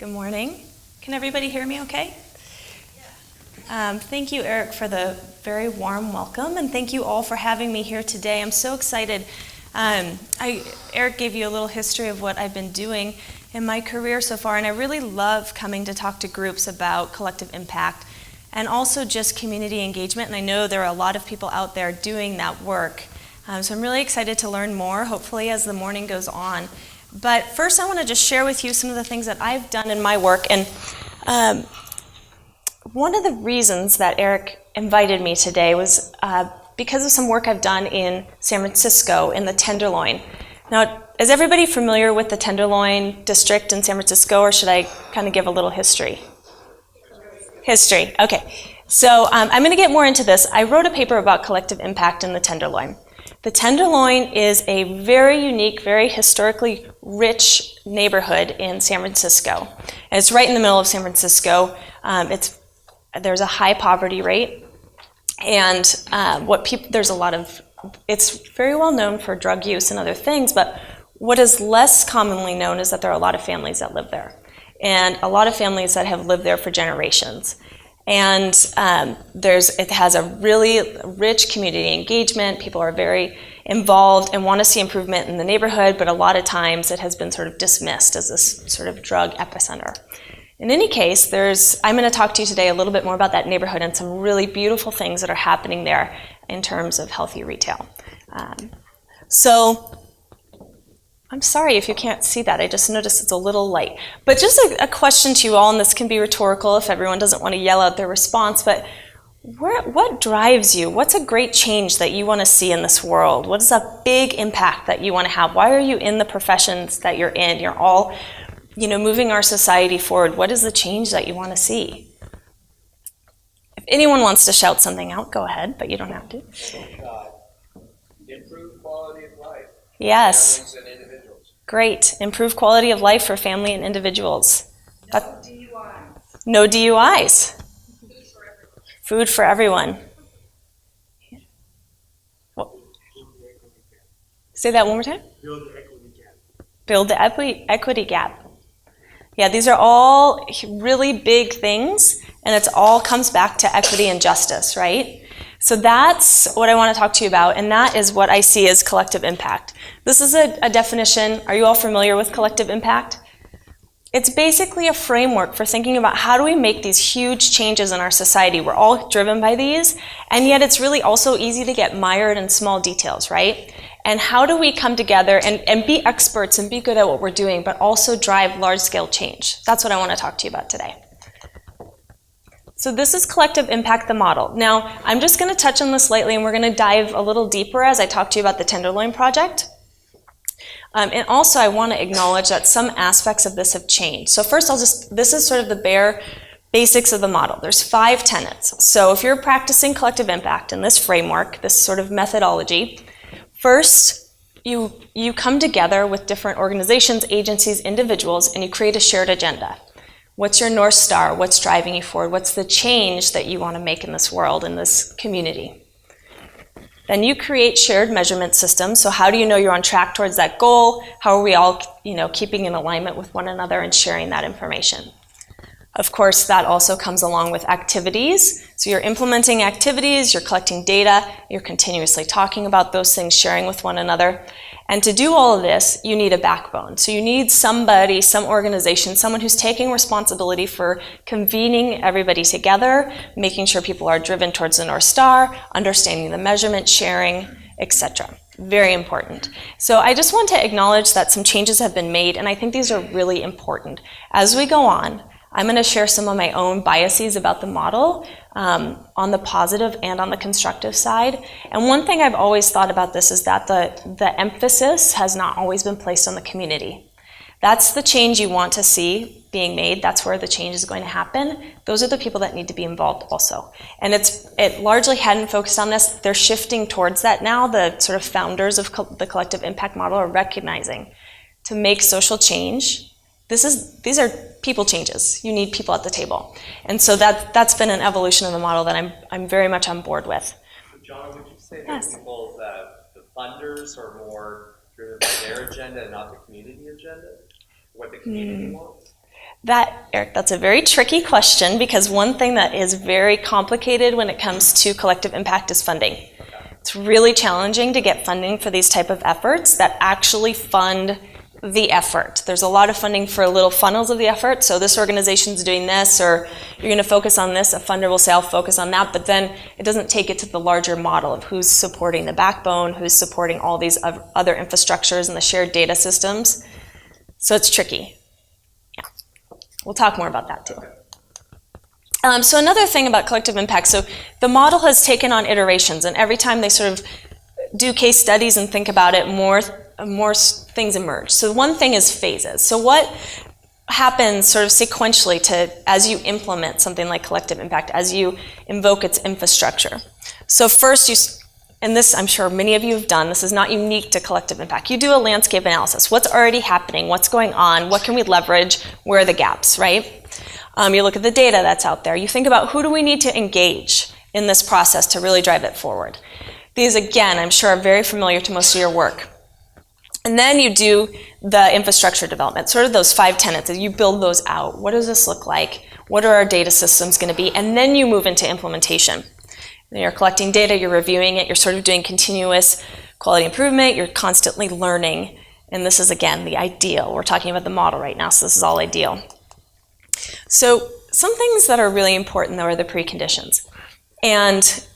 Good morning. Can everybody hear me okay? Thank you, Eric, for the very warm welcome, and thank you all for having me here today. I'm so excited. Eric gave you a little history of what I've been doing in my career so far, and I really love coming to talk to groups about collective impact and also just community engagement, and I know there are a lot of people out there doing that work. So I'm really excited to learn more, hopefully, as the morning goes on. But first, I want to just share with you some of the things that I've done in my work. And one of the reasons that Eric invited me today was because of some work I've done in San Francisco in the Tenderloin. Now, is everybody familiar with the Tenderloin district in San Francisco, or should I kind of give a little history? History, okay. So I'm going to get more into this. I wrote a paper about collective impact in the Tenderloin. The Tenderloin is a very unique, very historically rich neighborhood in San Francisco. And it's right in the middle of San Francisco. There's a high poverty rate, and there's a lot of, it's very well known for drug use and other things, but what is less commonly known is that there are a lot of families that live there, and a lot of families that have lived there for generations. And it has a really rich community engagement. People are very involved and want to see improvement in the neighborhood, but a lot of times it has been sort of dismissed as this sort of drug epicenter. In any case, I'm going to talk to you today a little bit more about that neighborhood and some really beautiful things that are happening there in terms of healthy retail. So I'm sorry if you can't see that. I just noticed it's a little light. But just a question to you all, and this can be rhetorical if everyone doesn't want to yell out their response, but what drives you? What's a great change that you want to see in this world? What is a big impact that you want to have? Why are you in the professions that you're in? You're all, moving our society forward. What is the change that you want to see? If anyone wants to shout something out, go ahead, but you don't have to. Improve quality of life. Yes. Families and individuals. Great. Improve quality of life for family and individuals. No DUIs. No DUIs. Food for everyone. Say that one more time. Build the equity gap. Build the equity gap. Yeah, these are all really big things, and it all comes back to equity and justice, right? So that's what I want to talk to you about, and that is what I see as collective impact. This is a definition. Are you all familiar with collective impact? It's basically a framework for thinking about how do we make these huge changes in our society. We're all driven by these, and yet it's really also easy to get mired in small details, right? And how do we come together and be experts and be good at what we're doing, but also drive large-scale change? That's what I want to talk to you about today. So this is collective impact, the model. Now, I'm just going to touch on this lightly, and we're going to dive a little deeper as I talk to you about the Tenderloin project. And also, I want to acknowledge that some aspects of this have changed. So first, this is sort of the bare basics of the model. There's 5 tenets. So if you're practicing collective impact in this framework, this sort of methodology, first, you come together with different organizations, agencies, individuals, and you create a shared agenda. What's your North Star? What's driving you forward? What's the change that you want to make in this world, in this community? Then you create shared measurement systems. So how do you know you're on track towards that goal? How are we all, keeping in alignment with one another and sharing that information? Of course, that also comes along with activities. So you're implementing activities, you're collecting data, you're continuously talking about those things, sharing with one another. And to do all of this, you need a backbone. So you need somebody, some organization, someone who's taking responsibility for convening everybody together, making sure people are driven towards the North Star, understanding the measurement, sharing, etc. Very important. So I just want to acknowledge that some changes have been made, and I think these are really important. As we go on, I'm going to share some of my own biases about the model on the positive and on the constructive side. And one thing I've always thought about this is that the emphasis has not always been placed on the community. That's the change you want to see being made. That's where the change is going to happen. Those are the people that need to be involved also. And it largely hadn't focused on this. They're shifting towards that now. The sort of founders of the collective impact model are recognizing to make social change, these are people changes. You need people at the table. And so that's been an evolution of the model that I'm very much on board with. So John, would you say that Yes. people, the funders are more driven by their agenda and not the community agenda? What the community wants? Eric, that's a very tricky question, because one thing that is very complicated when it comes to collective impact is funding. It's really challenging to get funding for these type of efforts that actually fund the effort. There's a lot of funding for little funnels of the effort. So this organization's doing this, or you're going to focus on this, a funder will say, I'll focus on that, but then it doesn't take it to the larger model of who's supporting the backbone, who's supporting all these other infrastructures and the shared data systems. So it's tricky. Yeah, we'll talk more about that too. So another thing about collective impact, so the model has taken on iterations, and every time they sort of do case studies and think about it, more things emerge. So one thing is phases. So what happens sort of sequentially as you implement something like collective impact, as you invoke its infrastructure? So first and this I'm sure many of you have done, this is not unique to collective impact. You do a landscape analysis. What's already happening? What's going on? What can we leverage? Where are the gaps, right? You look at the data that's out there. You think about who do we need to engage in this process to really drive it forward. These, again, I'm sure are very familiar to most of your work. And then you do the infrastructure development, sort of those 5 tenets, and you build those out. What does this look like? What are our data systems going to be? And then you move into implementation. You're collecting data, you're reviewing it, you're sort of doing continuous quality improvement, you're constantly learning. And this is, again, the ideal. We're talking about the model right now, so this is all ideal. So some things that are really important, though, are the preconditions. And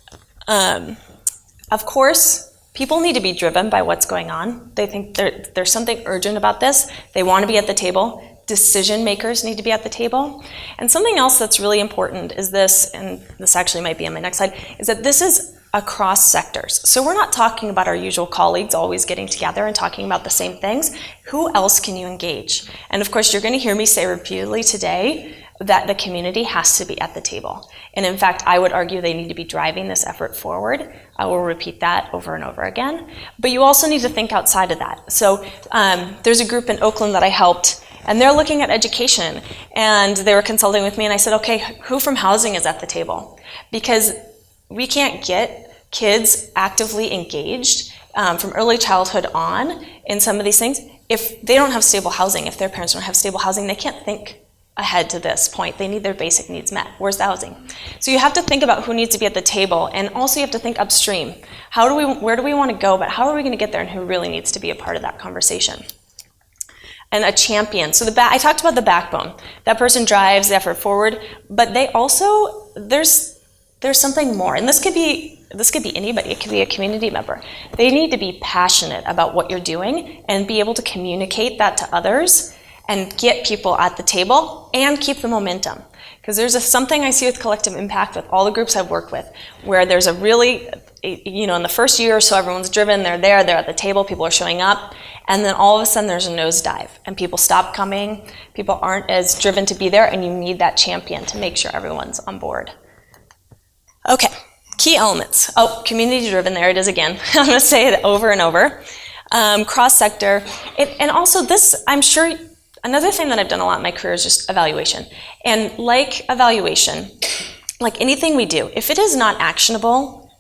of course, people need to be driven by what's going on. They think there's something urgent about this. They want to be at the table. Decision makers need to be at the table. And something else that's really important is this, and this actually might be on my next slide, is that this is across sectors. So we're not talking about our usual colleagues always getting together and talking about the same things. Who else can you engage? And of course, you're going to hear me say repeatedly today that the community has to be at the table. And in fact, I would argue they need to be driving this effort forward. I will repeat that over and over again. But you also need to think outside of that. So there's a group in Oakland that I helped, and they're looking at education. And they were consulting with me, and I said, okay, who from housing is at the table? Because we can't get kids actively engaged from early childhood on in some of these things. If they don't have stable housing, if their parents don't have stable housing, they can't think ahead to this point. They need their basic needs met. Where's the housing? So you have to think about who needs to be at the table, and also you have to think upstream. Where do we want to go, but how are we going to get there, and who really needs to be a part of that conversation? And a champion. So I talked about the backbone. That person drives the effort forward, but they also, there's something more, and this could be anybody. It could be a community member. They need to be passionate about what you're doing and be able to communicate that to others and get people at the table and keep the momentum. Because there's something I see with collective impact with all the groups I've worked with, where there's a really, in the first year or so, everyone's driven, they're at the table, people are showing up, and then all of a sudden there's a nosedive, and people stop coming, people aren't as driven to be there, and you need that champion to make sure everyone's on board. Okay, key elements. Oh, community driven, there it is again. I'm gonna say it over and over. Cross-sector, and also this, I'm sure, another thing that I've done a lot in my career is just evaluation. And like evaluation, like anything we do, if it is not actionable,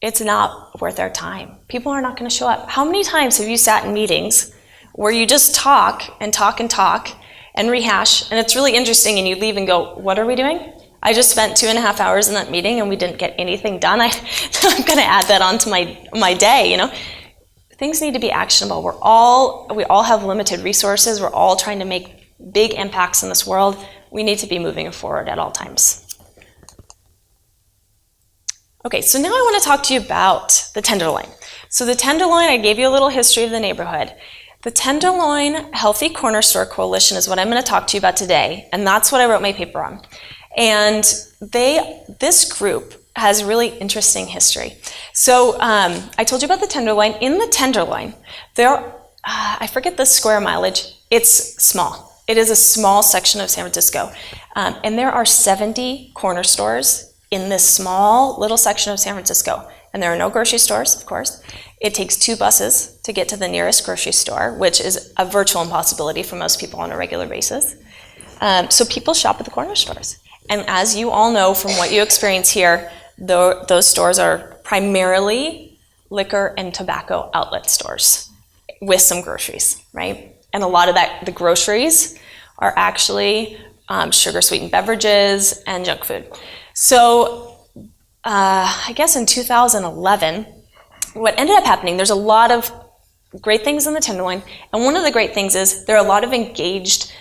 it's not worth our time. People are not going to show up. How many times have you sat in meetings where you just talk and talk and talk and rehash, and it's really interesting, and you leave and go, what are we doing? I just spent 2.5 hours in that meeting and we didn't get anything done. I'm going to add that onto my day, Things need to be actionable. We all have limited resources. We're all trying to make big impacts in this world. We need to be moving forward at all times. Okay, so now I want to talk to you about the Tenderloin. So the Tenderloin, I gave you a little history of the neighborhood. The Tenderloin Healthy Corner Store Coalition is what I'm going to talk to you about today, and that's what I wrote my paper on. And this group has really interesting history. So I told you about the Tenderloin. In the Tenderloin, I forget the square mileage. It's small. It is a small section of San Francisco. And there are 70 corner stores in this small little section of San Francisco. And there are no grocery stores, of course. It takes 2 buses to get to the nearest grocery store, which is a virtual impossibility for most people on a regular basis. So people shop at the corner stores. And as you all know from what you experience here, those stores are primarily liquor and tobacco outlet stores with some groceries, right? And a lot of the groceries are actually sugar-sweetened beverages, and junk food. So I guess in 2011, what ended up happening, there's a lot of great things in the Tenderloin, and one of the great things is there are a lot of engaged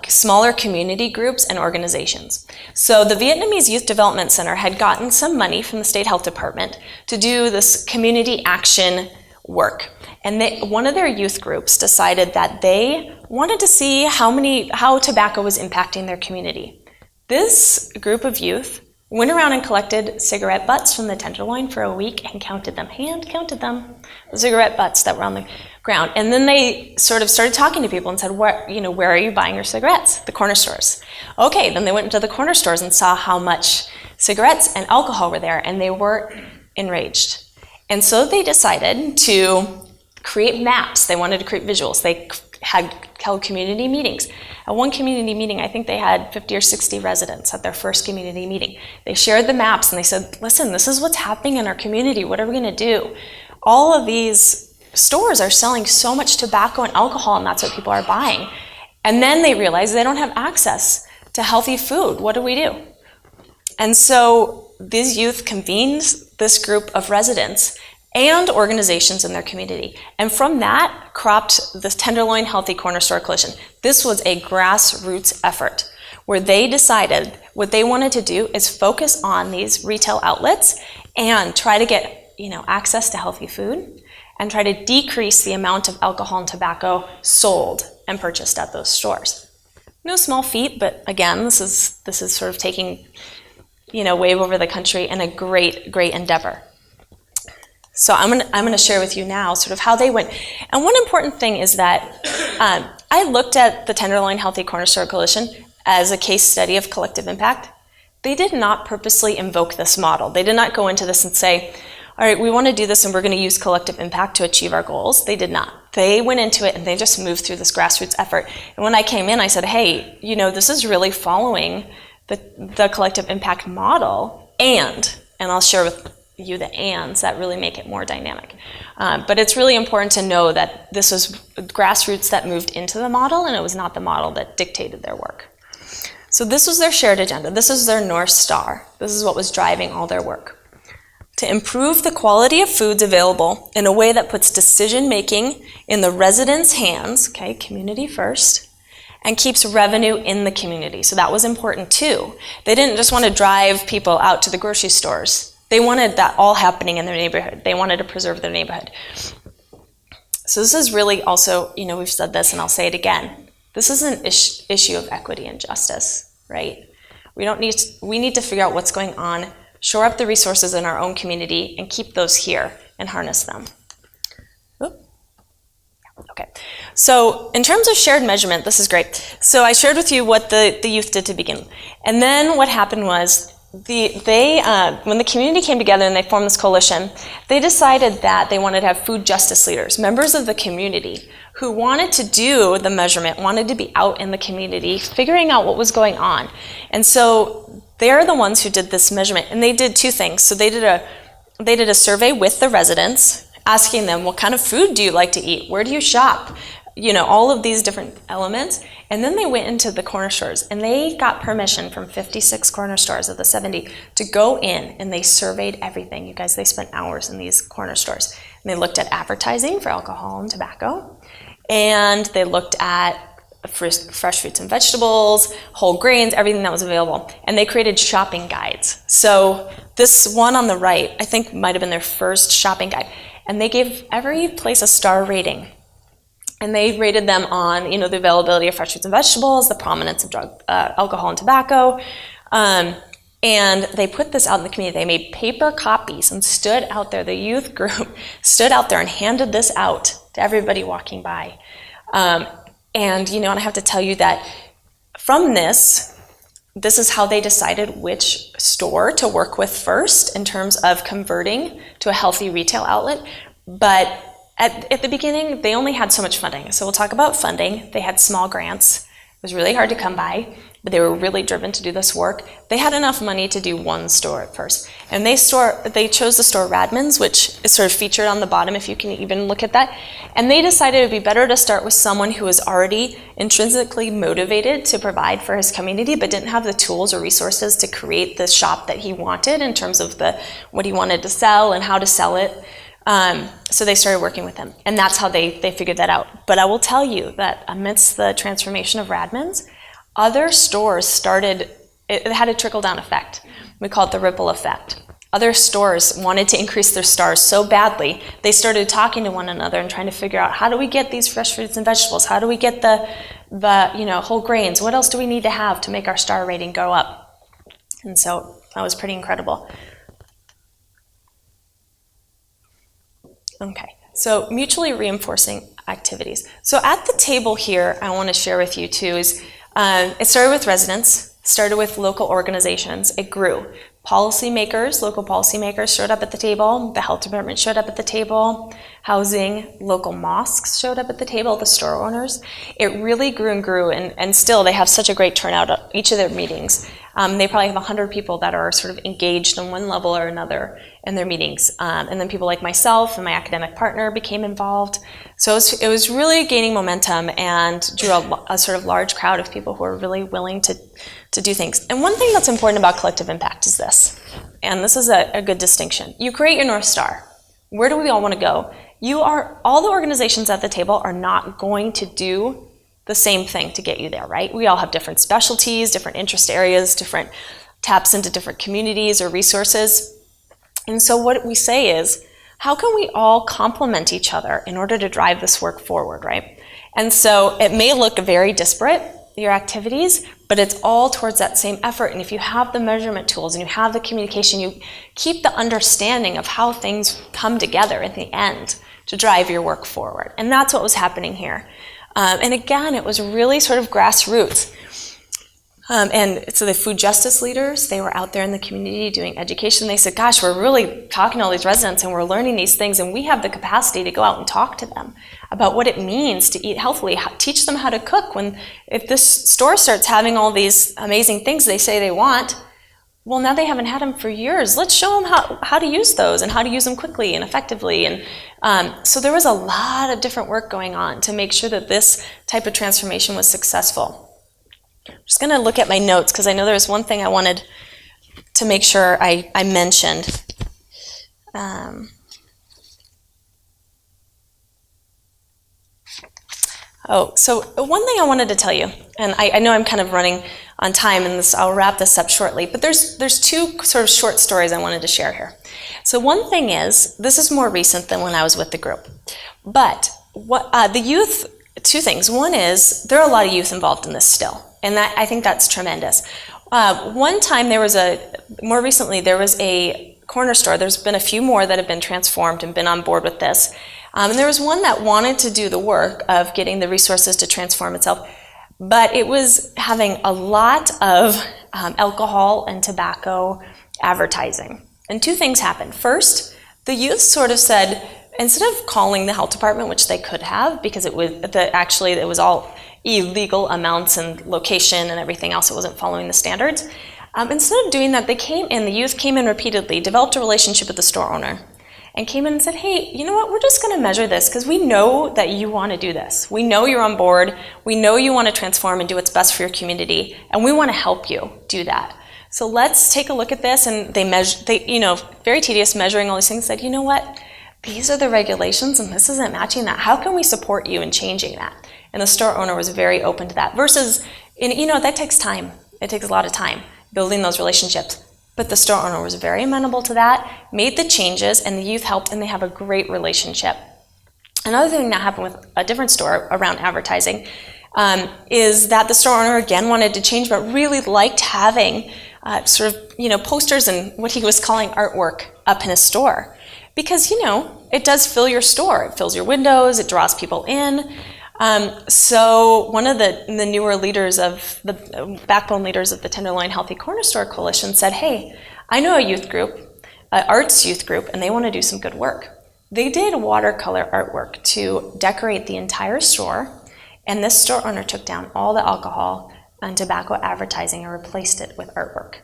smaller community groups and organizations. So the Vietnamese Youth Development Center had gotten some money from the State Health Department to do this community action work. And one of their youth groups decided that they wanted to see how tobacco was impacting their community. This group of youth went around and collected cigarette butts from the Tenderloin for a week and counted them, hand-counted them, the cigarette butts that were on the ground. And then they sort of started talking to people and said, where are you buying your cigarettes? The corner stores. Okay, then they went into the corner stores and saw how much cigarettes and alcohol were there, and they were enraged. And so they decided to create maps. They wanted to create visuals. They held community meetings. At one community meeting, I think they had 50 or 60 residents at their first community meeting. They shared the maps and they said, listen, this is what's happening in our community. What are we going to do? All of these stores are selling so much tobacco and alcohol, and that's what people are buying. And then they realized they don't have access to healthy food. What do we do? And so these youth convened this group of residents and organizations in their community. And from that cropped the Tenderloin Healthy Corner Store Coalition. This was a grassroots effort where they decided what they wanted to do is focus on these retail outlets and try to get access to healthy food and try to decrease the amount of alcohol and tobacco sold and purchased at those stores. No small feat, but again, this is sort of taking wave over the country and a great endeavor. So I'm going to share with you now sort of how they went. And one important thing is that I looked at the Tenderloin Healthy Corner Store Coalition as a case study of collective impact. They did not purposely invoke this model. They did not go into this and say, all right, we want to do this and we're going to use collective impact to achieve our goals. They did not. They went into it and they just moved through this grassroots effort. And when I came in, I said, hey, this is really following the collective impact model, and I'll share with you the ands that really make it more dynamic. But it's really important to know that this was grassroots that moved into the model, and it was not the model that dictated their work. So this was their shared agenda. This is their North Star. This is what was driving all their work. To improve the quality of foods available in a way that puts decision-making in the residents' hands, okay, community first, and keeps revenue in the community. So that was important too. They didn't just want to drive people out to the grocery stores. They wanted that all happening in their neighborhood. They wanted to preserve their neighborhood. So this is really also, we've said this and I'll say it again. This is an issue of equity and justice, right? We need to figure out what's going on, shore up the resources in our own community, and keep those here and harness them. Okay, so in terms of shared measurement, this is great. So I shared with you what the youth did to begin. And then what happened was, when the community came together and they formed this coalition, they decided that they wanted to have food justice leaders, members of the community who wanted to do the measurement, wanted to be out in the community, figuring out what was going on. And so they're the ones who did this measurement, and they did two things. So they did a survey with the residents, asking them, what kind of food do you like to eat? Where do you shop? All of these different elements. And then they went into the corner stores, and they got permission from 56 corner stores of the 70 to go in, and they surveyed everything. You guys, they spent hours in these corner stores. And they looked at advertising for alcohol and tobacco, and they looked at fresh fruits and vegetables, whole grains, everything that was available. And they created shopping guides. So this one on the right, I think might have been their first shopping guide. And they gave every place a star rating. And they rated them on, the availability of fresh fruits and vegetables, the prominence of alcohol and tobacco. And they put this out in the community. They made paper copies and stood out there. The youth group stood out there and handed this out to everybody walking by. And I have to tell you that from this is how they decided which store to work with first in terms of converting to a healthy retail outlet. But at the beginning, they only had so much funding. So we'll talk about funding. They had small grants. It was really hard to come by, but they were really driven to do this work. They had enough money to do one store at first. And they chose the store Radman's, which is sort of featured on the bottom if you can even look at that. And they decided it would be better to start with someone who was already intrinsically motivated to provide for his community, but didn't have the tools or resources to create the shop that he wanted in terms of what he wanted to sell and how to sell it. So they started working with him, and that's how they figured that out. But I will tell you that amidst the transformation of Radman's, other stores started, it had a trickle-down effect. We call it the ripple effect. Other stores wanted to increase their stars so badly, they started talking to one another and trying to figure out, how do we get these fresh fruits and vegetables? How do we get the whole grains? What else do we need to have to make our star rating go up? And so that was pretty incredible. Okay, so mutually reinforcing activities. So at the table here, I want to share with you too is, it started with residents, started with local organizations, it grew. Local policymakers showed up at the table, the health department showed up at the table, housing, local mosques showed up at the table, the store owners. It really grew and grew, and still they have such a great turnout at each of their meetings. They probably have 100 people that are sort of engaged on one level or another in their meetings. And then people like myself and my academic partner became involved. So it was really gaining momentum and drew a sort of large crowd of people who are really willing to do things. And one thing that's important about collective impact is this, and this is a good distinction. You create your North Star. Where do we all want to go? All the organizations at the table are not going to do the same thing to get you there, right? We all have different specialties, different interest areas, different taps into different communities or resources. And so what we say is, how can we all complement each other in order to drive this work forward, right? And so it may look very disparate, your activities, but it's all towards that same effort. And if you have the measurement tools and you have the communication, you keep the understanding of how things come together at the end to drive your work forward. And that's what was happening here. And again, it was really sort of grassroots. And so the food justice leaders, they were out there in the community doing education. They said, gosh, we're really talking to all these residents and we're learning these things, and we have the capacity to go out and talk to them about what it means to eat healthily, teach them how to cook. If this store starts having all these amazing things they say they want, well, now they haven't had them for years. Let's show them how to use those and how to use them quickly and effectively. And so there was a lot of different work going on to make sure that this type of transformation was successful. I'm just going to look at my notes because I know there was one thing I wanted to make sure I mentioned. So one thing I wanted to tell you, and I know I'm kind of running on time, and I'll wrap this up shortly, but there's two sort of short stories I wanted to share here. So one thing is, this is more recent than when I was with the group, but the youth, two things. One is, there are a lot of youth involved in this still, and I think that's tremendous. One time more recently, there was a corner store. There's been a few more that have been transformed and been on board with this. And there was one that wanted to do the work of getting the resources to transform itself, but it was having a lot of alcohol and tobacco advertising. And two things happened. First, the youth sort of said, instead of calling the health department, which they could have, because it was all illegal amounts and location and everything else, it wasn't following the standards. Instead of doing that, the youth came in repeatedly, developed a relationship with the store owner, and came in and said, hey, you know what, we're just going to measure this because we know that you want to do this. We know you're on board. We know you want to transform and do what's best for your community, and we want to help you do that. So let's take a look at this. And they very tedious measuring all these things, said, you know what, these are the regulations and this isn't matching that. How can we support you in changing that? And the store owner was very open to that. Versus, that takes time. It takes a lot of time building those relationships. But the store owner was very amenable to that, made the changes, and the youth helped, and they have a great relationship. Another thing that happened with a different store around advertising is that the store owner again wanted to change, but really liked having posters and what he was calling artwork up in his store. Because, it does fill your store. It fills your windows, it draws people in. So one of the newer leaders of the backbone leaders of the Tenderloin Healthy Corner Store Coalition said, hey, I know a youth group, an arts youth group, and they want to do some good work. They did watercolor artwork to decorate the entire store And this store owner took down all the alcohol and tobacco advertising and replaced it with artwork.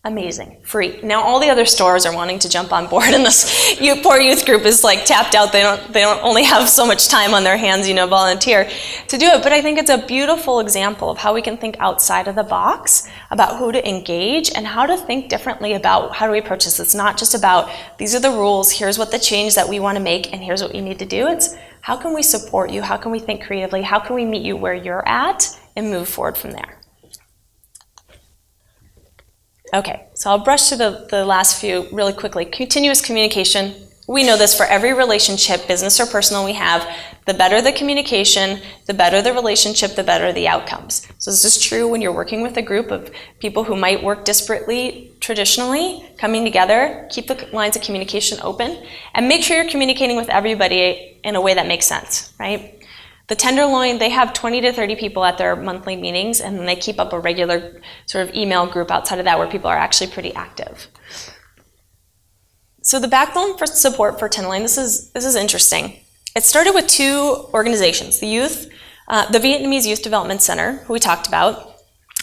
Amazing, free. Now all the other stores are wanting to jump on board, and this poor youth group is like tapped out. They don't only have so much time on their hands, volunteer to do it. But I think it's a beautiful example of how we can think outside of the box about who to engage and how to think differently about how do we approach this. It's not just about these are the rules, here's what the change that we want to make, and here's what you need to do. It's how can we support you? How can we think creatively? How can we meet you where you're at and move forward from there? Okay, so I'll brush through the last few really quickly. Continuous communication. We know this for every relationship, business or personal we have. The better the communication, the better the relationship, the better the outcomes. So this is true when you're working with a group of people who might work disparately traditionally, coming together, keep the lines of communication open, and make sure you're communicating with everybody in a way that makes sense, right? The Tenderloin, they have 20 to 30 people at their monthly meetings, and then they keep up a regular sort of email group outside of that where people are actually pretty active. So the backbone for support for Tenderloin, this is interesting. It started with two organizations, the Vietnamese Youth Development Center, who we talked about.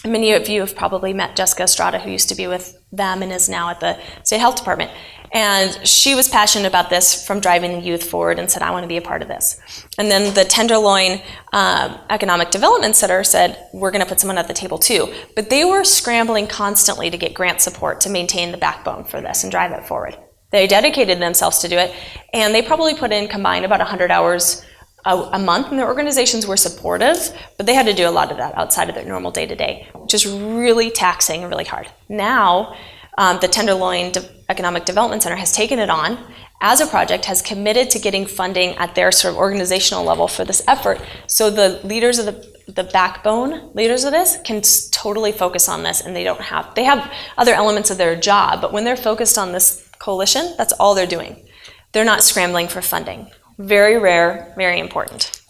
Many of you have probably met Jessica Estrada, who used to be with them and is now at the State Health Department. And she was passionate about this from driving the youth forward and said, I want to be a part of this. And then the Tenderloin Economic Development Center said, we're going to put someone at the table too. But they were scrambling constantly to get grant support to maintain the backbone for this and drive it forward. They dedicated themselves to do it, and they probably put in combined about 100 hours a month, and their organizations were supportive, but they had to do a lot of that outside of their normal day-to-day, which is really taxing and really hard. Now, the Tenderloin Economic Development Center has taken it on as a project, has committed to getting funding at their sort of organizational level for this effort, so the leaders of the backbone leaders of this can totally focus on this, and they have other elements of their job, but when they're focused on this coalition, that's all they're doing. They're not scrambling for funding. Very rare, very important.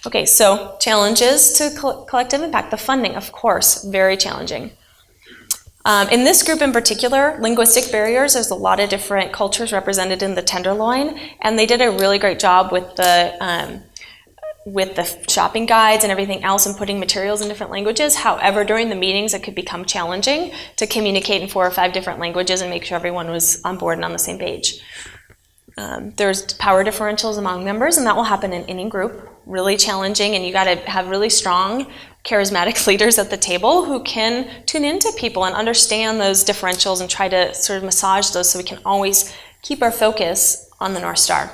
Okay, so challenges to collective impact. The funding, of course, very challenging. In this group in particular, linguistic barriers, there's a lot of different cultures represented in the Tenderloin, and they did a really great job with the shopping guides and everything else and putting materials in different languages. However, during the meetings, it could become challenging to communicate in 4 or 5 different languages and make sure everyone was on board and on the same page. There's power differentials among members, and that will happen in any group. Really challenging, and you got to have really strong, charismatic leaders at the table who can tune into people and understand those differentials and try to sort of massage those so we can always keep our focus on the North Star.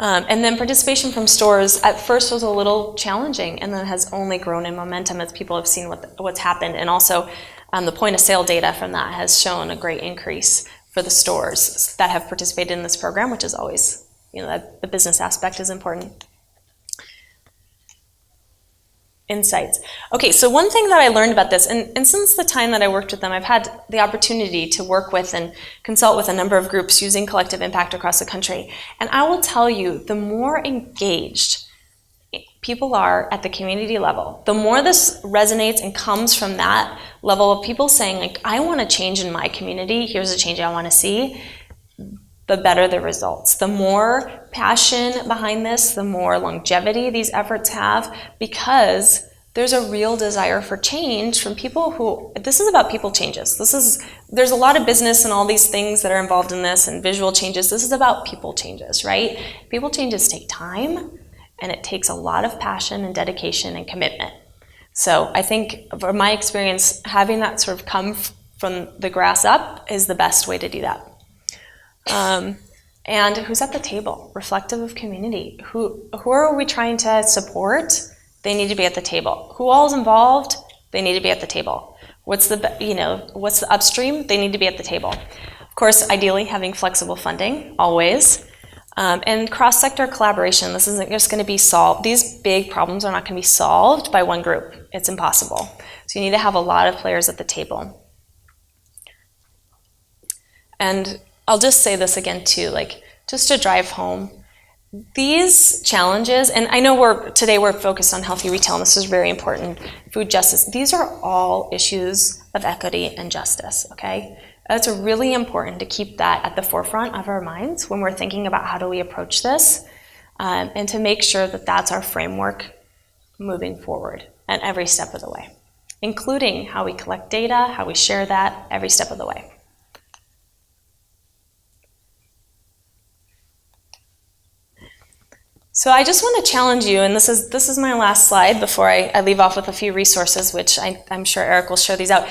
And then participation from stores at first was a little challenging, and then has only grown in momentum as people have seen what's happened. And also the point of sale data from that has shown a great increase for the stores that have participated in this program, which is always, the business aspect is important. Insights. Okay, so one thing that I learned about this, and since the time that I worked with them, I've had the opportunity to work with and consult with a number of groups using collective impact across the country. And I will tell you, the more engaged people are at the community level, the more this resonates and comes from that level of people saying, like, I want to change in my community, here's a change I want to see, the better the results. The more passion behind this, the more longevity these efforts have, because there's a real desire for change from people who, this is about people changes. There's a lot of business and all these things that are involved in this and visual changes. This is about people changes, right? People changes take time, and it takes a lot of passion and dedication and commitment. So I think from my experience, having that sort of come from the grass up is the best way to do that. And who's at the table? Reflective of community. Who are we trying to support? They need to be at the table. Who all is involved? They need to be at the table. What's the upstream? They need to be at the table. Of course, ideally having flexible funding, always. And cross-sector collaboration. This isn't just going to be solved. These big problems are not going to be solved by one group. It's impossible. So you need to have a lot of players at the table. And I'll just say this again too, like, just to drive home, these challenges, and I know today we're focused on healthy retail, and this is very important, food justice, these are all issues of equity and justice, okay? It's really important to keep that at the forefront of our minds when we're thinking about how do we approach this. and to make sure that that's our framework moving forward at every step of the way, including how we collect data, how we share that every step of the way. So I just want to challenge you, and this is my last slide before I leave off with a few resources, which I'm sure Eric will share these out.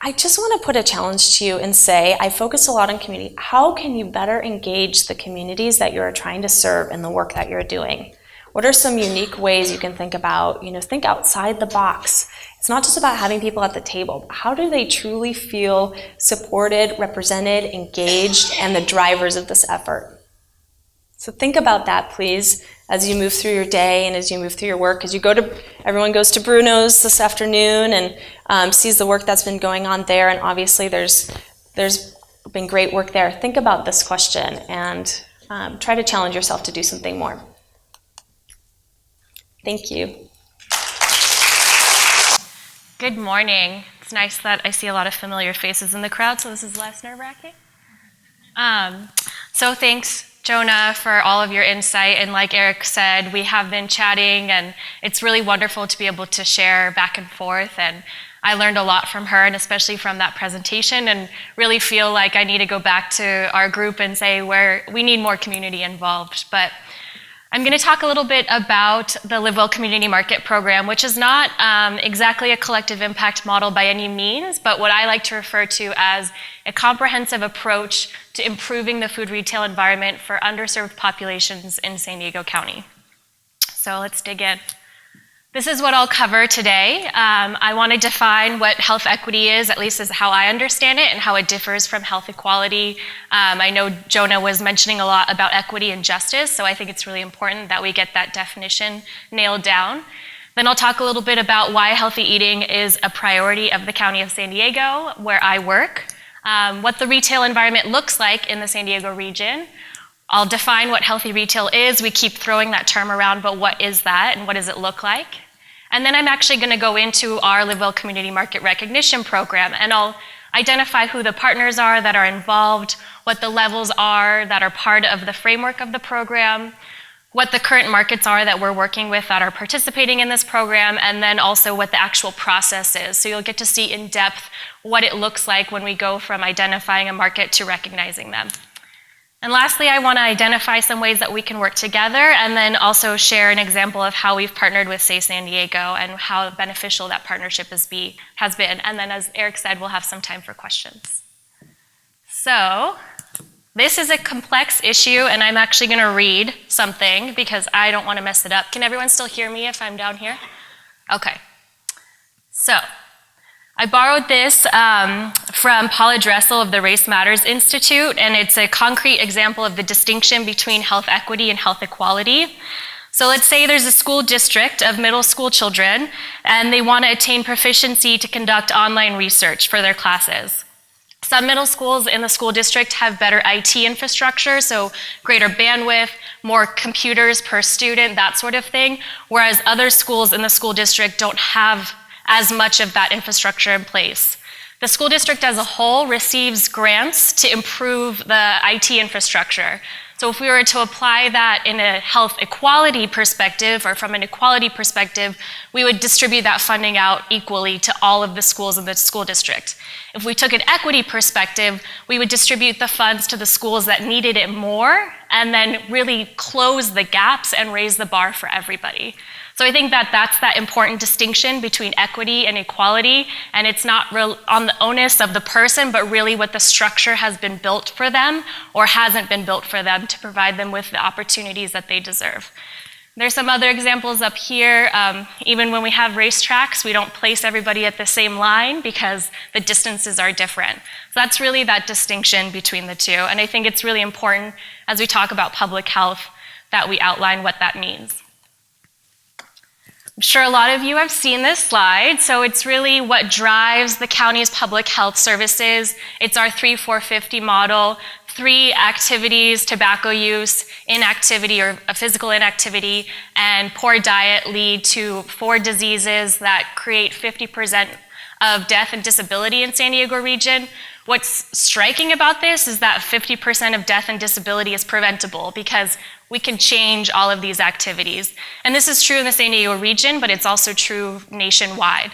I just want to put a challenge to you and say, I focus a lot on community. How can you better engage the communities that you're trying to serve in the work that you're doing? What are some unique ways you can think about, think outside the box? It's not just about having people at the table. How do they truly feel supported, represented, engaged, and the drivers of this effort? So think about that, please, as you move through your day and as you move through your work. As you everyone goes to Bruno's this afternoon and sees the work that's been going on there, and obviously there's been great work there. Think about this question and try to challenge yourself to do something more. Thank you. Good morning. It's nice that I see a lot of familiar faces in the crowd, so this is less nerve-wracking. So thanks, Jonah, for all of your insight. And like Eric said, we have been chatting, and it's really wonderful to be able to share back and forth. And I learned a lot from her, and especially from that presentation, and really feel like I need to go back to our group and say where we need more community involved. But I'm going to talk a little bit about the Live Well Community Market Program, which is not exactly a collective impact model by any means, but what I like to refer to as a comprehensive approach to improving the food retail environment for underserved populations in San Diego County. So let's dig in. This is what I'll cover today. I want to define what health equity is, at least as how I understand it, and how it differs from health equality. I know Jonah was mentioning a lot about equity and justice, so I think it's really important that we get that definition nailed down. Then I'll talk a little bit about why healthy eating is a priority of the County of San Diego, where I work, what the retail environment looks like in the San Diego region. I'll define what healthy retail is. We keep throwing that term around, but what is that and what does it look like? And then I'm actually going to go into our Live Well Community Market Recognition Program, and I'll identify who the partners are that are involved, what the levels are that are part of the framework of the program, what the current markets are that we're working with that are participating in this program, and then also what the actual process is. So you'll get to see in depth what it looks like when we go from identifying a market to recognizing them. And lastly, I want to identify some ways that we can work together, and then also share an example of how we've partnered with Say San Diego and how beneficial that partnership has been. And then, as Eric said, we'll have some time for questions. So this is a complex issue, and I'm actually going to read something because I don't want to mess it up. Can everyone still hear me if I'm down here? Okay. So I borrowed this from Paula Dressel of the Race Matters Institute, and it's a concrete example of the distinction between health equity and health equality. So let's say there's a school district of middle school children, and they want to attain proficiency to conduct online research for their classes. Some middle schools in the school district have better IT infrastructure, so greater bandwidth, more computers per student, that sort of thing, whereas other schools in the school district don't have as much of that infrastructure in place. The school district as a whole receives grants to improve the IT infrastructure. So if we were to apply that in a health equality perspective, or from an equality perspective, we would distribute that funding out equally to all of the schools in the school district. If we took an equity perspective, we would distribute the funds to the schools that needed it more, and then really close the gaps and raise the bar for everybody. So I think that that's that important distinction between equity and equality, and it's not on the onus of the person, but really what the structure has been built for them or hasn't been built for them to provide them with the opportunities that they deserve. There's some other examples up here. Even when we have racetracks, we don't place everybody at the same line because the distances are different. So that's really that distinction between the two, and I think it's really important as we talk about public health that we outline what that means. I'm sure a lot of you have seen this slide, so it's really what drives the county's public health services. It's our 3-4-50 model. 3 activities: tobacco use, inactivity or a physical inactivity, and poor diet lead to 4 diseases that create 50% of death and disability in San Diego region. What's striking about this is that 50% of death and disability is preventable because we can change all of these activities. And this is true in the San Diego region, but it's also true nationwide.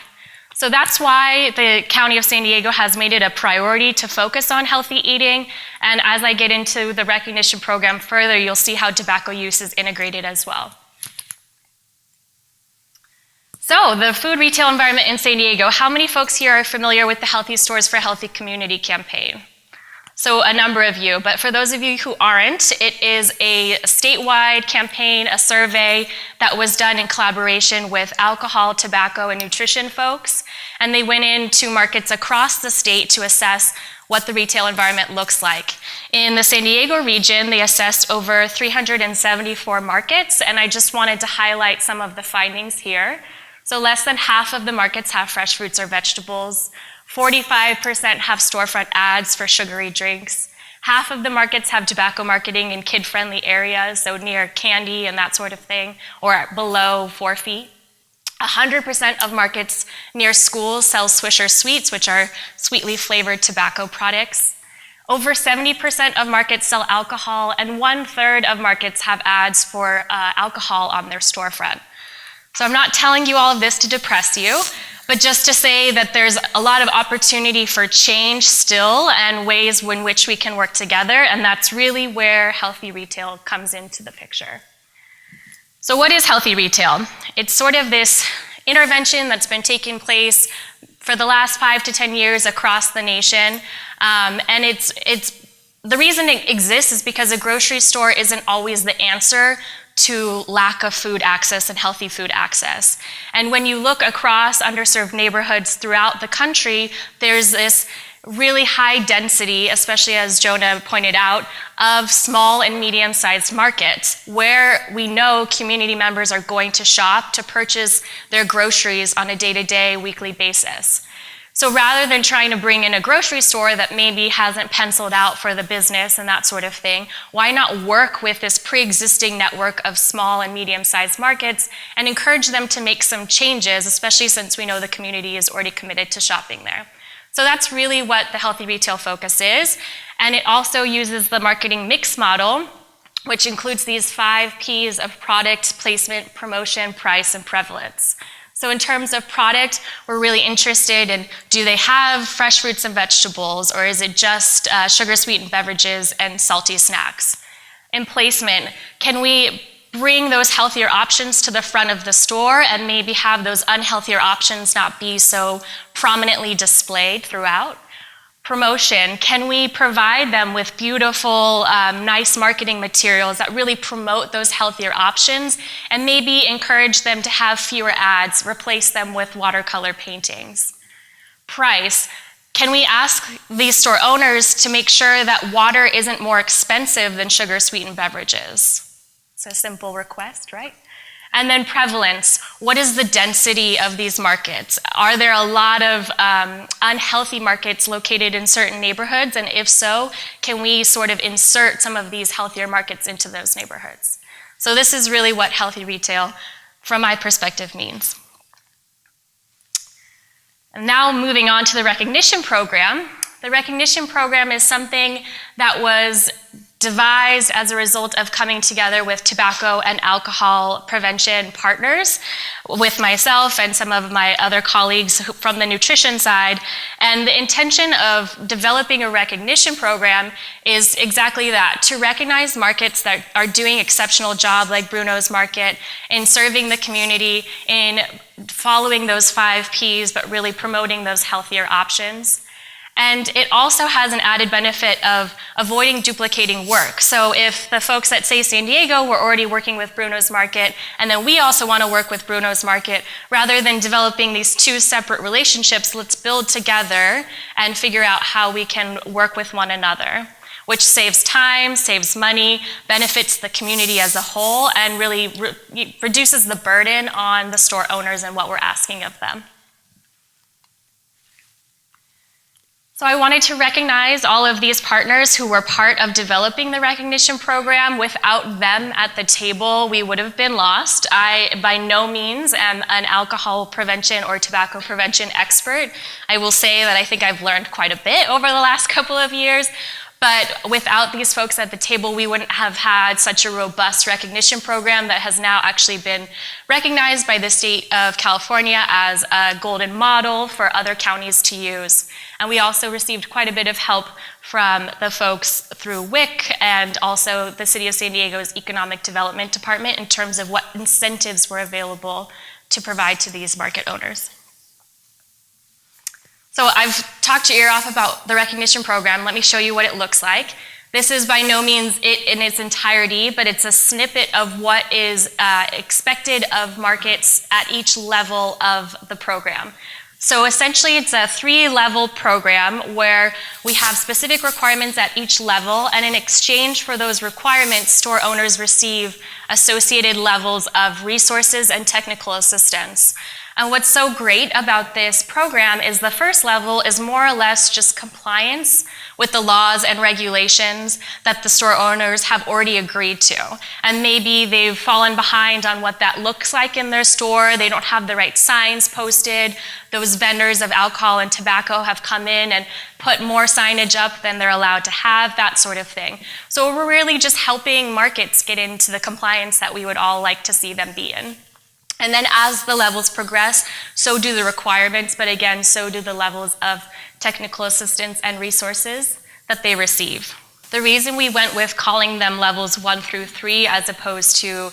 So that's why the County of San Diego has made it a priority to focus on healthy eating. And as I get into the recognition program further, you'll see how tobacco use is integrated as well. So the food retail environment in San Diego, how many folks here are familiar with the Healthy Stores for Healthy Community campaign? So a number of you, but for those of you who aren't, it is a statewide campaign, a survey that was done in collaboration with alcohol, tobacco, and nutrition folks. And they went into markets across the state to assess what the retail environment looks like. In the San Diego region, they assessed over 374 markets, and I just wanted to highlight some of the findings here. So less than half of the markets have fresh fruits or vegetables. 45% have storefront ads for sugary drinks. Half of the markets have tobacco marketing in kid-friendly areas, so near candy and that sort of thing, or below 4 feet. 100% of markets near schools sell Swisher Sweets, which are sweetly flavored tobacco products. Over 70% of markets sell alcohol, and 1/3 of markets have ads for alcohol on their storefront. So I'm not telling you all of this to depress you, but just to say that there's a lot of opportunity for change still and ways in which we can work together, and that's really where healthy retail comes into the picture. So what is healthy retail? It's sort of this intervention that's been taking place for the last 5 to 10 years across the nation, and it's the reason it exists is because a grocery store isn't always the answer to lack of food access and healthy food access. And when you look across underserved neighborhoods throughout the country, there's this really high density, especially as Jonah pointed out, of small and medium-sized markets where we know community members are going to shop to purchase their groceries on a day-to-day, weekly basis. So rather than trying to bring in a grocery store that maybe hasn't penciled out for the business and that sort of thing, why not work with this pre-existing network of small and medium-sized markets and encourage them to make some changes, especially since we know the community is already committed to shopping there. So that's really what the healthy retail focus is. And it also uses the marketing mix model, which includes these 5 Ps of product, placement, promotion, price, and prevalence. So in terms of product, we're really interested in, do they have fresh fruits and vegetables, or is it just sugar-sweetened beverages and salty snacks? In placement, can we bring those healthier options to the front of the store and maybe have those unhealthier options not be so prominently displayed throughout? Promotion, can we provide them with beautiful, nice marketing materials that really promote those healthier options and maybe encourage them to have fewer ads, replace them with watercolor paintings? Price, can we ask these store owners to make sure that water isn't more expensive than sugar-sweetened beverages? It's a simple request, right? And then prevalence, what is the density of these markets? Are there a lot of unhealthy markets located in certain neighborhoods? And if so, can we sort of insert some of these healthier markets into those neighborhoods? So this is really what healthy retail, from my perspective, means. And now moving on to the recognition program. The recognition program is something that was devised as a result of coming together with tobacco and alcohol prevention partners, with myself and some of my other colleagues from the nutrition side. And the intention of developing a recognition program is exactly that, to recognize markets that are doing exceptional job, like Bruno's Market, in serving the community, in following those 5 Ps, but really promoting those healthier options. And it also has an added benefit of avoiding duplicating work. So if the folks at, say, San Diego were already working with Bruno's Market, and then we also want to work with Bruno's Market, rather than developing these 2 separate relationships, let's build together and figure out how we can work with one another, which saves time, saves money, benefits the community as a whole, and really reduces the burden on the store owners and what we're asking of them. So I wanted to recognize all of these partners who were part of developing the recognition program. Without them at the table, we would have been lost. I, by no means, am an alcohol prevention or tobacco prevention expert. I will say that I think I've learned quite a bit over the last couple of years, But without these folks at the table, we wouldn't have had such a robust recognition program that has now actually been recognized by the state of California as a golden model for other counties to use. And we also received quite a bit of help from the folks through WIC and also the City of San Diego's Economic Development Department in terms of what incentives were available to provide to these market owners. So I've talked your ear off about the recognition program. Let me show you what it looks like. This is by no means it in its entirety, but it's a snippet of what is expected of markets at each level of the program. So essentially it's a 3-level program where we have specific requirements at each level, and in exchange for those requirements, store owners receive associated levels of resources and technical assistance. And what's so great about this program is the first level is more or less just compliance with the laws and regulations that the store owners have already agreed to. And maybe they've fallen behind on what that looks like in their store. They don't have the right signs posted. Those vendors of alcohol and tobacco have come in and put more signage up than they're allowed to have, that sort of thing. So we're really just helping markets get into the compliance that we would all like to see them be in. And then as the levels progress, so do the requirements, but again, so do the levels of technical assistance and resources that they receive. The reason we went with calling them levels 1 through 3 as opposed to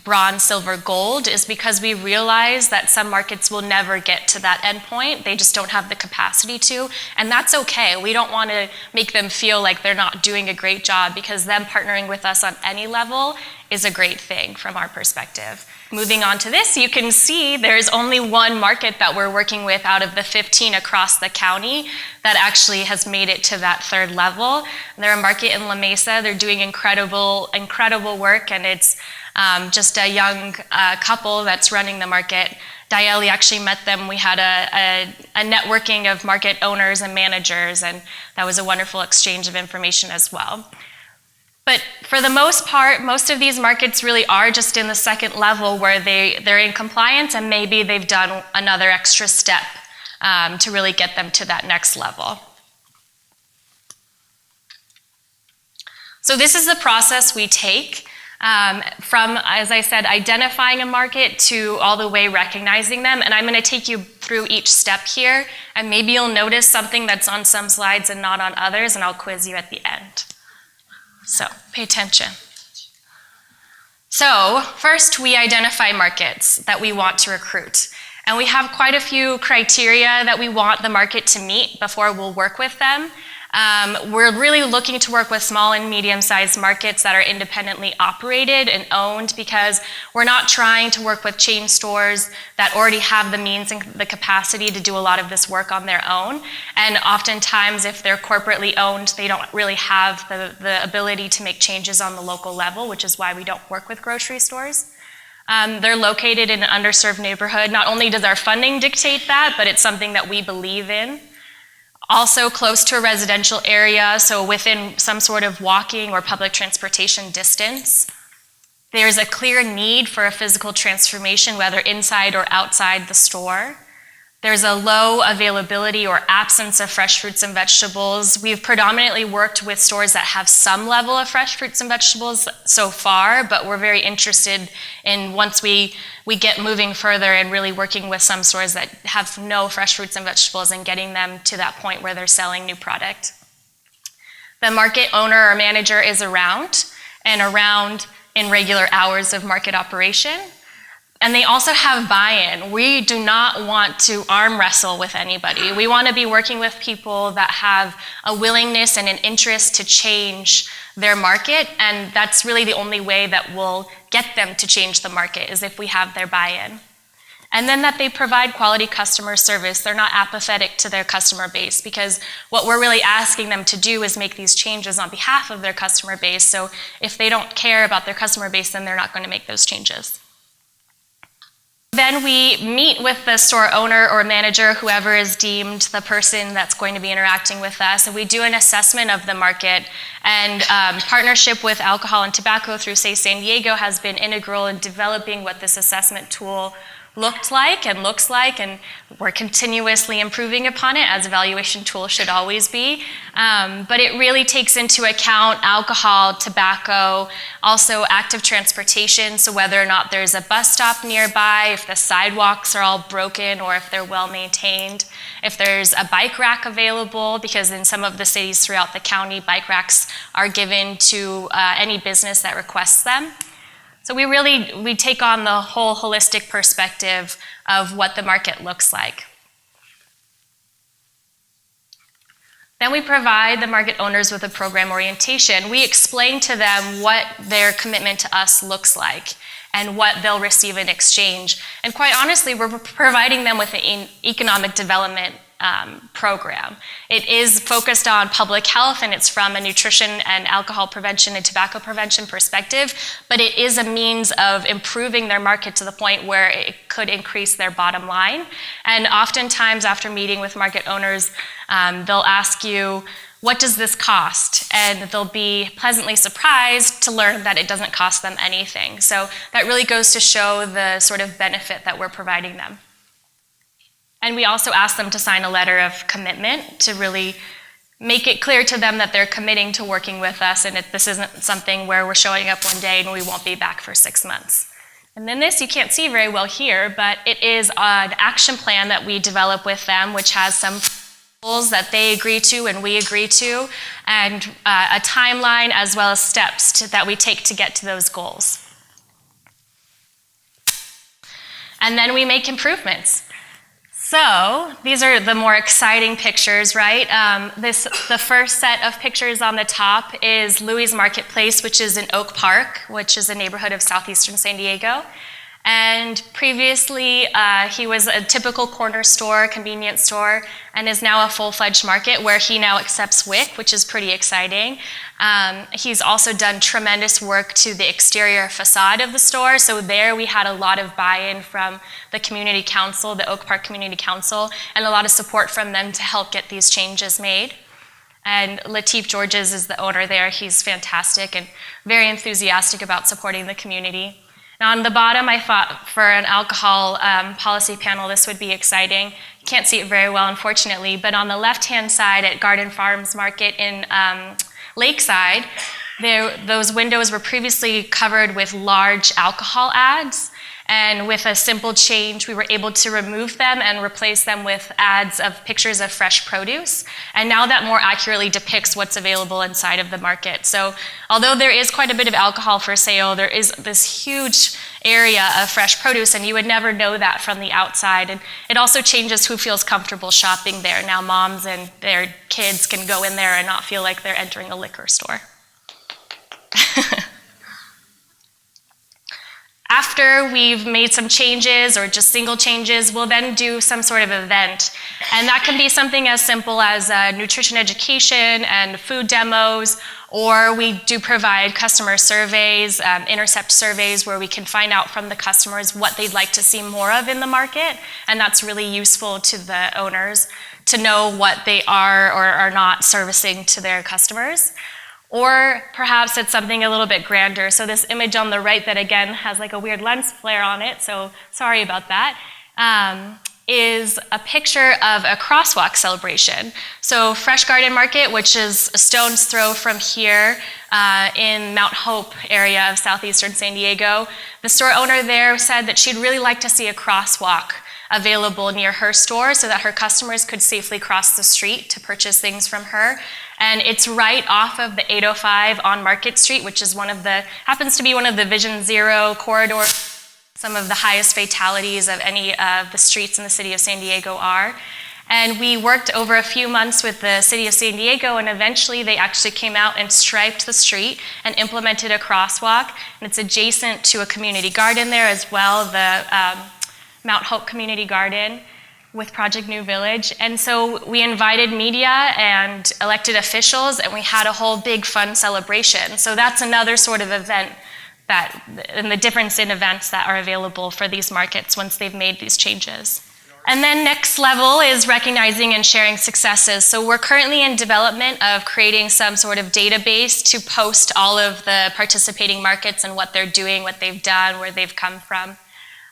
bronze, silver, gold is because we realize that some markets will never get to that endpoint. They just don't have the capacity to, and that's okay. We don't want to make them feel like they're not doing a great job, because them partnering with us on any level is a great thing from our perspective. Moving on to this, you can see there's only one market that we're working with out of the 15 across the county that actually has made it to that 3rd level. They're a market in La Mesa. They're doing incredible work, and it's just a young couple that's running the market. Diali actually met them. We had a networking of market owners and managers, and that was a wonderful exchange of information as well. But for the most part, most of these markets really are just in the 2nd level where they're in compliance, and maybe they've done another extra step to really get them to that next level. So this is the process we take from, as I said, identifying a market to all the way recognizing them. And I'm going to take you through each step here, and maybe you'll notice something that's on some slides and not on others, and I'll quiz you at the end. So pay attention. So first, we identify markets that we want to recruit. And we have quite a few criteria that we want the market to meet before we'll work with them. We're really looking to work with small and medium-sized markets that are independently operated and owned, because we're not trying to work with chain stores that already have the means and the capacity to do a lot of this work on their own. And oftentimes, if they're corporately owned, they don't really have the ability to make changes on the local level, which is why we don't work with grocery stores. They're located in an underserved neighborhood. Not only does our funding dictate that, but it's something that we believe in. Also close to a residential area, so within some sort of walking or public transportation distance. There's a clear need for a physical transformation, whether inside or outside the store. There's a low availability or absence of fresh fruits and vegetables. We've predominantly worked with stores that have some level of fresh fruits and vegetables so far, but we're very interested in, once we get moving further and really working with some stores that have no fresh fruits and vegetables and getting them to that point where they're selling new product. The market owner or manager is around in regular hours of market operation. And they also have buy-in. We do not want to arm wrestle with anybody. We want to be working with people that have a willingness and an interest to change their market, and that's really the only way that we'll get them to change the market, is if we have their buy-in. And then that they provide quality customer service. They're not apathetic to their customer base, because what we're really asking them to do is make these changes on behalf of their customer base. So if they don't care about their customer base, then they're not going to make those changes. Then we meet with the store owner or manager, whoever is deemed the person that's going to be interacting with us, and we do an assessment of the market. And partnership with Alcohol and Tobacco through Say San Diego has been integral in developing what this assessment tool looked like and looks like, and we're continuously improving upon it, as evaluation tools should always be. But it really takes into account alcohol, tobacco, also active transportation, so whether or not there's a bus stop nearby, if the sidewalks are all broken or if they're well maintained, if there's a bike rack available, because in some of the cities throughout the county, bike racks are given to any business that requests them. So we take on the whole holistic perspective of what the market looks like. Then we provide the market owners with a program orientation. We explain to them what their commitment to us looks like and what they'll receive in exchange. And quite honestly, we're providing them with an economic development program. It is focused on public health, and it's from a nutrition and alcohol prevention and tobacco prevention perspective, but it is a means of improving their market to the point where it could increase their bottom line. And oftentimes after meeting with market owners, they'll ask you, what does this cost? And they'll be pleasantly surprised to learn that it doesn't cost them anything. So that really goes to show the sort of benefit that we're providing them. And we also ask them to sign a letter of commitment to really make it clear to them that they're committing to working with us, and this isn't something where we're showing up one day and we won't be back for 6 months. And then this you can't see very well here, but it is an action plan that we develop with them, which has some goals that they agree to and we agree to, and a timeline as well as steps that we take to get to those goals. And then we make improvements. So these are the more exciting pictures, right? The first set of pictures on the top is Louis Marketplace, which is in Oak Park, which is a neighborhood of southeastern San Diego. And previously, he was a typical corner store, convenience store, and is now a full-fledged market where he now accepts WIC, which is pretty exciting. He's also done tremendous work to the exterior facade of the store. So there we had a lot of buy-in from the community council, the Oak Park Community Council, and a lot of support from them to help get these changes made. And Lateef Georges is the owner there. He's fantastic and very enthusiastic about supporting the community. Now on the bottom, I thought for an alcohol policy panel, this would be exciting. You can't see it very well, unfortunately, but on the left-hand side at Garden Farms Market in Lakeside, those windows were previously covered with large alcohol ads, and with a simple change, we were able to remove them and replace them with ads of pictures of fresh produce. And now that more accurately depicts what's available inside of the market. So although there is quite a bit of alcohol for sale, there is this huge area of fresh produce, and you would never know that from the outside. And it also changes who feels comfortable shopping there. Now moms and their kids can go in there and not feel like they're entering a liquor store. After we've made some changes or just single changes, we'll then do some sort of event. And that can be something as simple as nutrition education and food demos, or we do provide customer surveys, intercept surveys where we can find out from the customers what they'd like to see more of in the market. And that's really useful to the owners to know what they are or are not servicing to their customers. Or perhaps it's something a little bit grander. So this image on the right that again has like a weird lens flare on it, so sorry about that, is a picture of a crosswalk celebration. So Fresh Garden Market, which is a stone's throw from here in Mount Hope area of southeastern San Diego, the store owner there said that she'd really like to see a crosswalk available near her store so that her customers could safely cross the street to purchase things from her. And it's right off of the 805 on Market Street, which is happens to be one of the Vision Zero corridors. Some of the highest fatalities of any of the streets in the city of San Diego are. And we worked over a few months with the city of San Diego, and eventually they actually came out and striped the street and implemented a crosswalk. And it's adjacent to a community garden there as well, the Mount Hope Community Garden with Project New Village. And so we invited media and elected officials, and we had a whole big fun celebration. So that's another sort of event and the difference in events that are available for these markets once they've made these changes. And then next level is recognizing and sharing successes. So we're currently in development of creating some sort of database to post all of the participating markets and what they're doing, what they've done, where they've come from.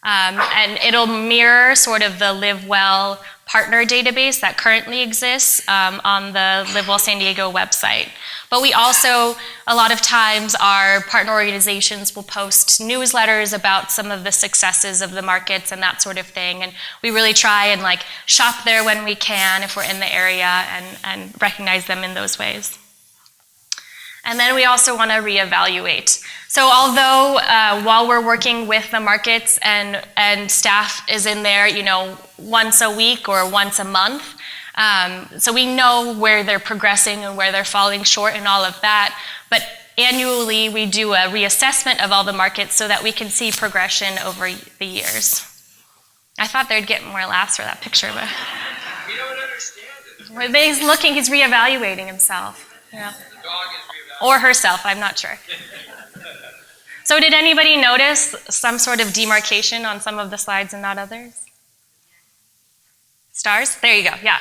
And it'll mirror sort of the Live Well partner database that currently exists on the Live Well San Diego website. But we also, a lot of times, our partner organizations will post newsletters about some of the successes of the markets and that sort of thing. And we really try and like shop there when we can if we're in the area and recognize them in those ways. And then we also want to reevaluate. So although while we're working with the markets and staff is in there, once a week or once a month, so we know where they're progressing and where they're falling short and all of that. But annually, we do a reassessment of all the markets so that we can see progression over the years. I thought they'd get more laughs for that picture, but We don't understand it. he's looking, he's reevaluating himself. Yeah. The dog is Or herself, I'm not sure. So did anybody notice some sort of demarcation on some of the slides and not others? Stars? There you go, yeah.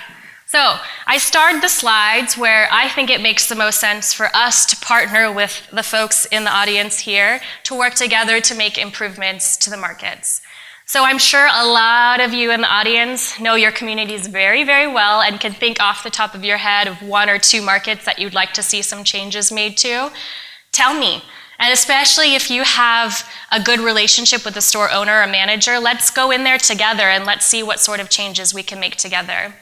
So I starred the slides where I think it makes the most sense for us to partner with the folks in the audience here to work together to make improvements to the markets. So I'm sure a lot of you in the audience know your communities very, very well and can think off the top of your head of one or two markets that you'd like to see some changes made to. Tell me. And especially if you have a good relationship with the store owner or manager, let's go in there together and let's see what sort of changes we can make together.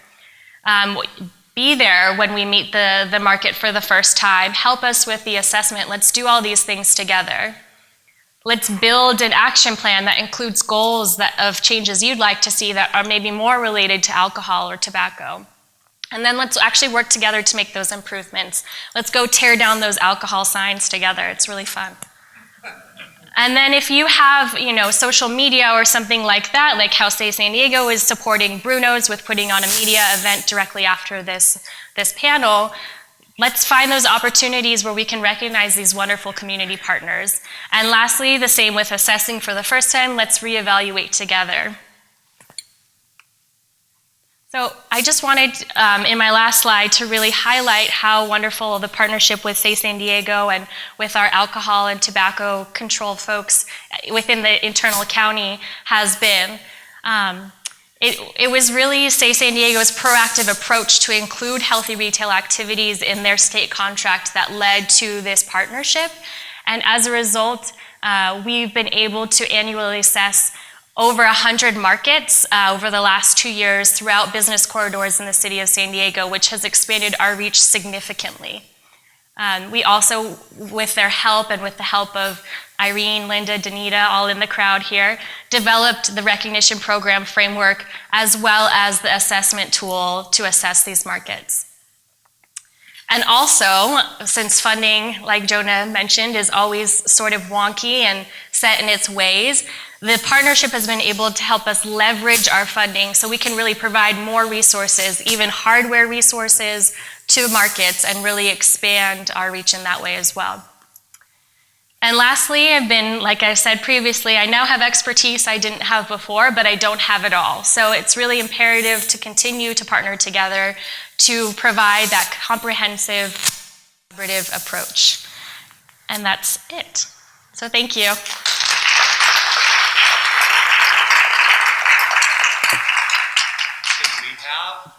Be there when we meet the market for the first time. Help us with the assessment. Let's do all these things together. Let's build an action plan that includes goals of changes you'd like to see that are maybe more related to alcohol or tobacco. And then let's actually work together to make those improvements. Let's go tear down those alcohol signs together. It's really fun. And then if you have, social media or something like that, like how Say San Diego is supporting Bruno's with putting on a media event directly after this panel, let's find those opportunities where we can recognize these wonderful community partners. And lastly, the same with assessing for the first time, let's reevaluate together. So I just wanted, in my last slide, to really highlight how wonderful the partnership with Say San Diego and with our alcohol and tobacco control folks within the internal county has been. It was really Say San Diego's proactive approach to include healthy retail activities in their state contract that led to this partnership. And as a result, we've been able to annually assess over 100 markets over the last 2 years throughout business corridors in the city of San Diego, which has expanded our reach significantly. We also, with their help and with the help of Irene, Linda, Danita, all in the crowd here, developed the recognition program framework as well as the assessment tool to assess these markets. And also, since funding, like Jonah mentioned, is always sort of wonky and set in its ways, the partnership has been able to help us leverage our funding so we can really provide more resources, even hardware resources, to markets and really expand our reach in that way as well. And lastly, I've been, like I said previously, I now have expertise I didn't have before, but I don't have it all. So it's really imperative to continue to partner together to provide that comprehensive, collaborative approach. And that's it. So thank you. Did we have